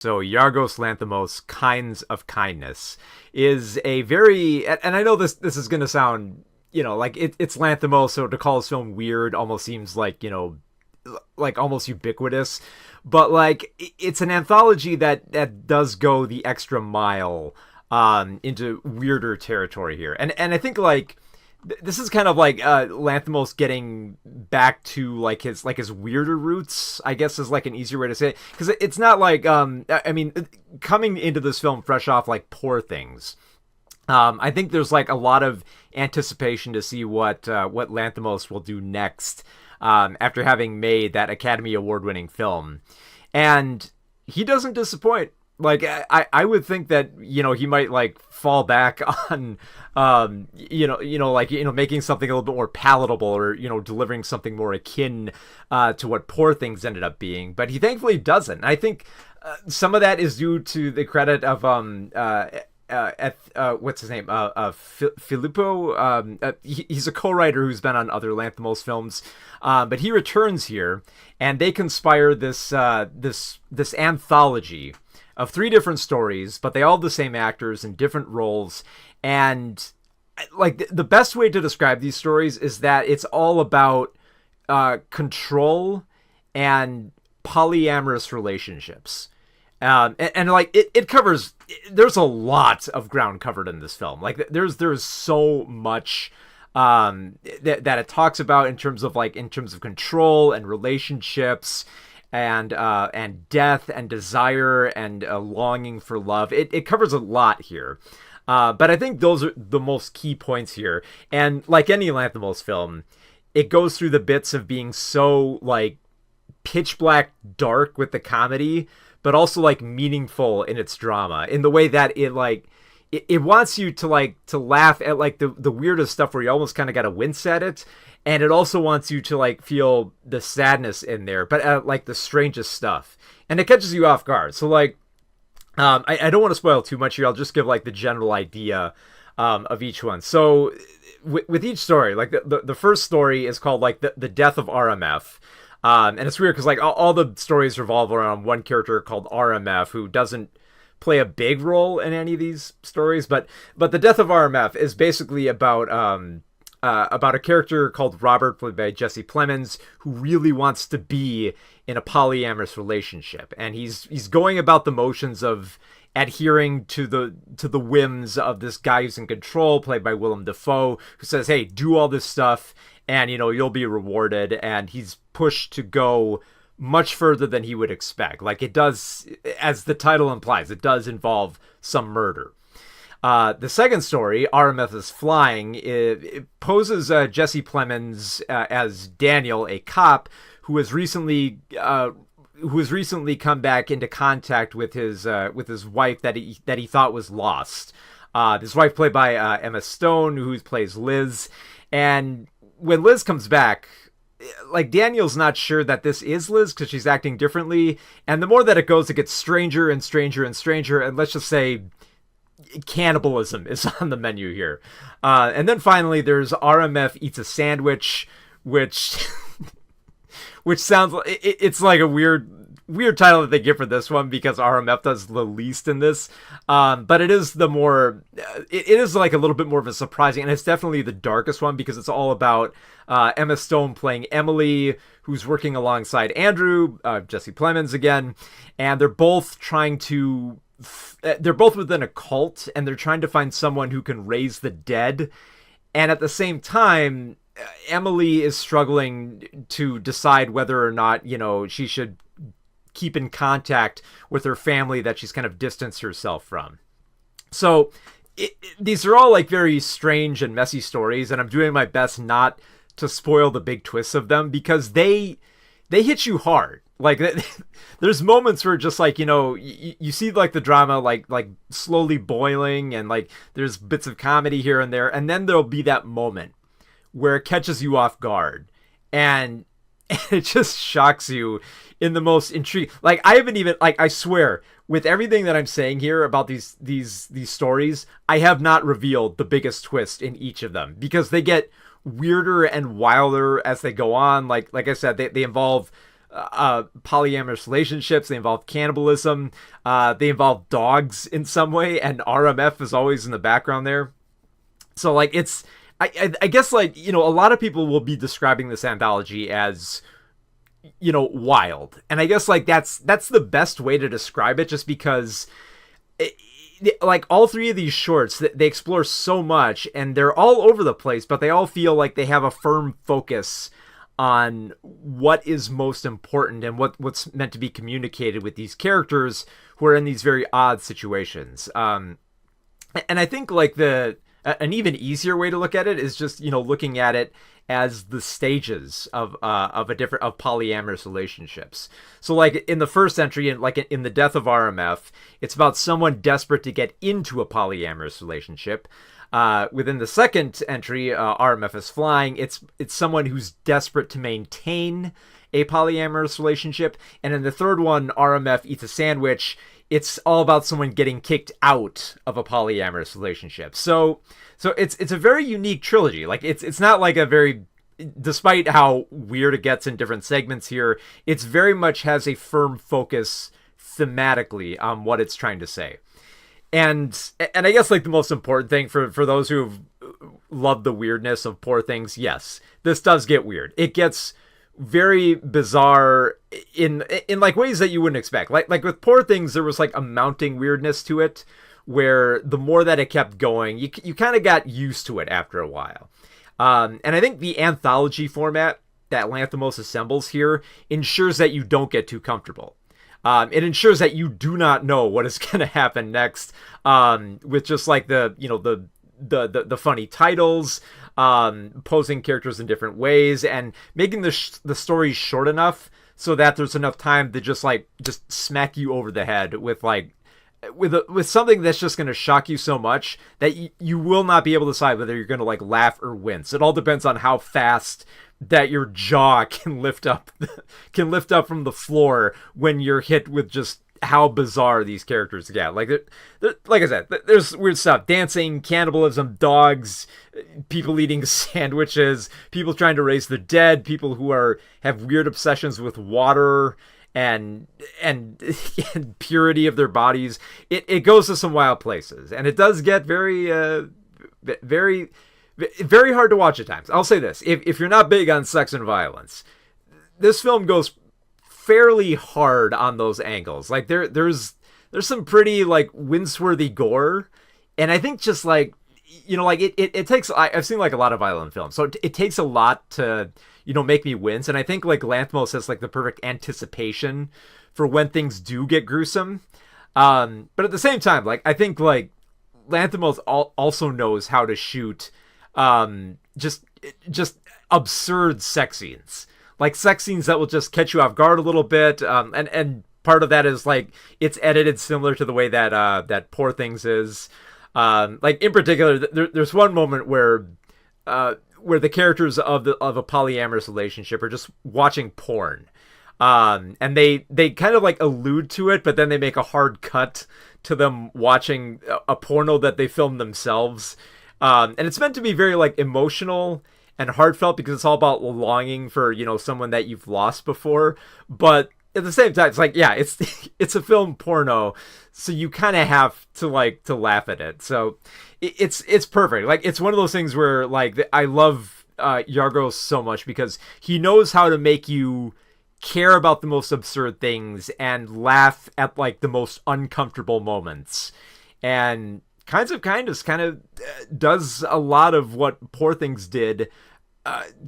So Yargos Lanthimos' Kinds of Kindness is a very, and I know this is going to sound, like it's Lanthimos, so to call his film weird almost seems like, like almost ubiquitous, but like it's an anthology that does go the extra mile into weirder territory here. And I think like this is kind of like Lanthimos getting back to like his weirder roots, I guess is like an easier way to say it, because it's not like I mean, coming into this film fresh off like Poor Things, I think there's like a lot of anticipation to see what Lanthimos will do next, after having made that Academy Award winning film, and he doesn't disappoint. Like I would think that he might like fall back on making something a little bit more palatable, or delivering something more akin to what Poor Things ended up being, but he thankfully doesn't. I think some of that is due to the credit of what's his name, Filippo. He's a co-writer who's been on other Lanthimos films, but he returns here, and they conspire this anthology of 3 different stories, but they all have the same actors in different roles. And like the best way to describe these stories is that it's all about control and polyamorous relationships. And like it covers, there's a lot of ground covered in this film. Like there's so much that it talks about in terms of control and relationships, and death and desire and longing for love. It covers a lot here. But I think those are the most key points here. And like any Lanthimos film, it goes through the bits of being so like pitch black dark with the comedy, but also like meaningful in its drama, in the way that it wants you to laugh at like the weirdest stuff where you almost kind of got to wince at it. And it also wants you to like feel the sadness in there, but like the strangest stuff, and it catches you off guard. So like, I don't want to spoil too much here. I'll just give like the general idea of each one. So with each story, like the first story is called like the Death of RMF. And it's weird because like all the stories revolve around one character called RMF, who doesn't play a big role in any of these stories, but the Death of RMF is basically about a character called Robert, played by Jesse Plemons, who really wants to be in a polyamorous relationship, and he's going about the motions of adhering to the whims of this guy who's in control, played by Willem Dafoe, who says, "Hey, do all this stuff, and you'll be rewarded." And he's pushed to go much further than he would expect. Like it does, as the title implies, it does involve some murder. The second story, RMF is Flying, it poses Jesse Plemons as Daniel, a cop who has recently come back into contact with his wife that he thought was lost. This wife played by Emma Stone, who plays Liz. And when Liz comes back, like Daniel's not sure that this is Liz because she's acting differently. And the more that it goes, it gets stranger and stranger and stranger. And let's just say cannibalism is on the menu here. And then finally there's RMF Eats a Sandwich, which sounds like it's like a weird title that they give for this one because RMF does the least in this. But it is it is like a little bit more of a surprising, and it's definitely the darkest one because it's all about Emma Stone playing Emily, who's working alongside Andrew, Jesse Plemons again, and they're both within a cult, and they're trying to find someone who can raise the dead. And at the same time, Emily is struggling to decide whether or not, she should keep in contact with her family that she's kind of distanced herself from. So these are all like very strange and messy stories, and I'm doing my best not to spoil the big twists of them because they hit you hard. Like there's moments where just like, you see like the drama, like slowly boiling, and like there's bits of comedy here and there. And then there'll be that moment where it catches you off guard, and it just shocks you in the most intriguing. Like I haven't even, like, I swear with everything that I'm saying here about these stories, I have not revealed the biggest twist in each of them because they get weirder and wilder as they go on. Like I said, they involve polyamorous relationships. They involve cannibalism. They involve dogs in some way, and RMF is always in the background there. So like it's, I guess like, you know, a lot of people will be describing this anthology as, you know, wild, and I guess like that's the best way to describe it, just because like all three of these shorts, they explore so much and they're all over the place, but they all feel like they have a firm focus on what is most important and what's meant to be communicated with these characters who are in these very odd situations. And I think like an even easier way to look at it is just, you know, looking at it as the stages of polyamorous relationships. So like in the first entry, and like in The Death of RMF, it's about someone desperate to get into a polyamorous relationship. Within the second entry, RMF is Flying, it's someone who's desperate to maintain a polyamorous relationship. And in the third one, RMF Eats a Sandwich, it's all about someone getting kicked out of a polyamorous relationship. So it's a very unique trilogy. Like it's not like a very, despite how weird it gets in different segments here, it's very much has a firm focus thematically on what it's trying to say. And I guess like the most important thing for those who've loved the weirdness of Poor Things, yes, this does get weird. It gets very bizarre in like ways that you wouldn't expect. Like with Poor Things, there was like a mounting weirdness to it, where the more that it kept going, you kind of got used to it after a while. And I think the anthology format that Lanthimos assembles here ensures that you don't get too comfortable. It ensures that you do not know what is going to happen next, with just like the funny titles, posing characters in different ways, and making the story short enough so that there's enough time to just smack you over the head with like with something that's just going to shock you so much that you will not be able to decide whether you're going to like laugh or wince. It all depends on how fast that your jaw can lift up from the floor when you're hit with just how bizarre these characters get. Like like I said, there's weird stuff: dancing, cannibalism, dogs, people eating sandwiches, people trying to raise the dead, people who have weird obsessions with water and purity of their bodies. It goes to some wild places, and it does get very very hard to watch at times. I'll say this: if you're not big on sex and violence, this film goes fairly hard on those angles. Like there's some pretty like wince-worthy gore, and I think just like, you know, like it takes, I've seen like a lot of violent films, so it takes a lot to, you know, make me wince. And I think like Lanthimos has like the perfect anticipation for when things do get gruesome. But at the same time, like I think like Lanthimos also knows how to shoot just absurd sex scenes. Like sex scenes that will just catch you off guard a little bit. And part of that is like it's edited similar to the way that Poor Things is. Like in particular, there's one moment where the characters of a polyamorous relationship are just watching porn. And they kind of like allude to it, but then they make a hard cut to them watching a porno that they filmed themselves. And it's meant to be very like emotional and heartfelt because it's all about longing for, you know, someone that you've lost before. But at the same time, it's like, yeah, it's a film porno, so you kind of have to laugh at it. So it's perfect. Like it's one of those things where like I love Yargos so much because he knows how to make you care about the most absurd things and laugh at like the most uncomfortable moments. And Kinds of Kindness kind of does a lot of what Poor Things did,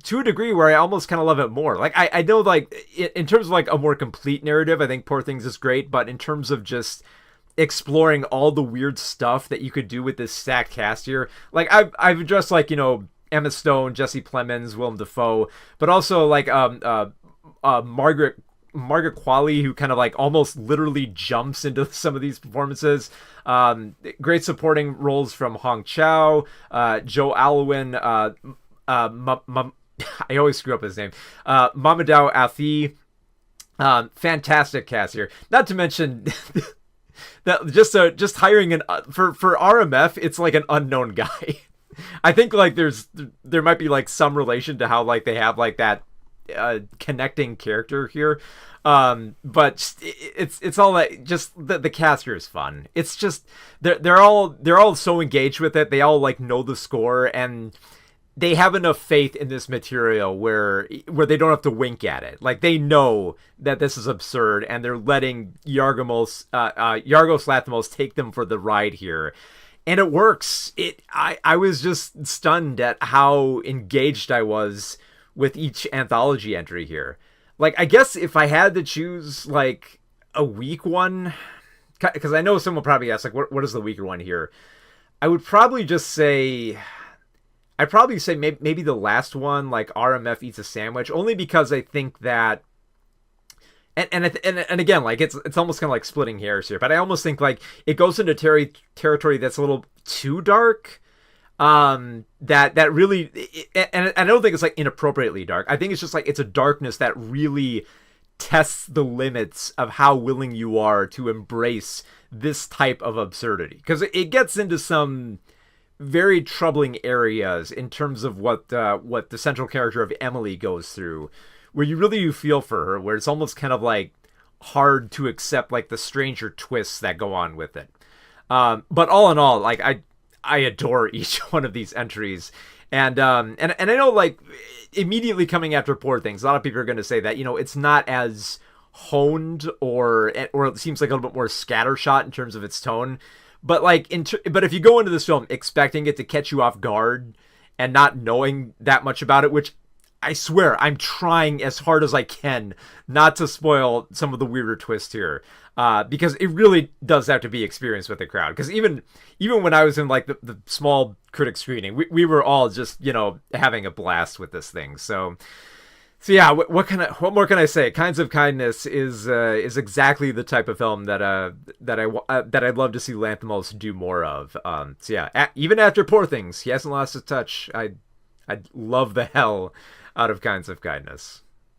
to a degree where I almost kind of love it more. Like I know like in terms of like a more complete narrative, I think Poor Things is great, but in terms of just exploring all the weird stuff that you could do with this stacked cast here, like I've addressed like, you know, Emma Stone, Jesse Plemons, Willem Dafoe, but also like Margaret Qualley, who kind of like almost literally jumps into some of these performances. Great supporting roles from Hong Chow, Joe Alwyn, I always screw up his name, Mamadou Athi. Fantastic cast here. Not to mention that just hiring for RMF, it's like an unknown guy. I think like there might be like some relation to how like they have like that connecting character here. But it's all that, just the cast here is fun. It's just they're all so engaged with it. They all like know the score, and they have enough faith in this material where they don't have to wink at it. Like, they know that this is absurd, and they're letting Yargos Lanthimos take them for the ride here. And it works. I was just stunned at how engaged I was with each anthology entry here. Like, I guess if I had to choose, like, a weak one, because I know someone will probably ask, like, what is the weaker one here? I would probably just say... I'd probably say maybe the last one, like RMF Eats a Sandwich, only because I think that... And again, like, it's almost kind of like splitting hairs here, but I almost think, like, it goes into territory that's a little too dark. That really, and I don't think it's like inappropriately dark. I think it's just like it's a darkness that really tests the limits of how willing you are to embrace this type of absurdity, because it gets into some very troubling areas in terms of what the central character of Emily goes through, where you really do feel for her, where it's almost kind of like hard to accept, like, the stranger twists that go on with it. But all in all, like, I adore each one of these entries. And I know, like, immediately coming after Poor Things, a lot of people are going to say that, it's not as honed or it seems like a little bit more scattershot in terms of its tone. But, like, but if you go into this film expecting it to catch you off guard and not knowing that much about it, which I swear I'm trying as hard as I can not to spoil some of the weirder twists here, because it really does have to be experienced with the crowd. Because even when I was in, like, the small critic screening, we were all just, having a blast with this thing. So yeah, what more can I say? Kinds of Kindness is exactly the type of film that I'd love to see Lanthimos do more of. So yeah, even after Poor Things, he hasn't lost his touch. I love the hell out of Kinds of Kindness.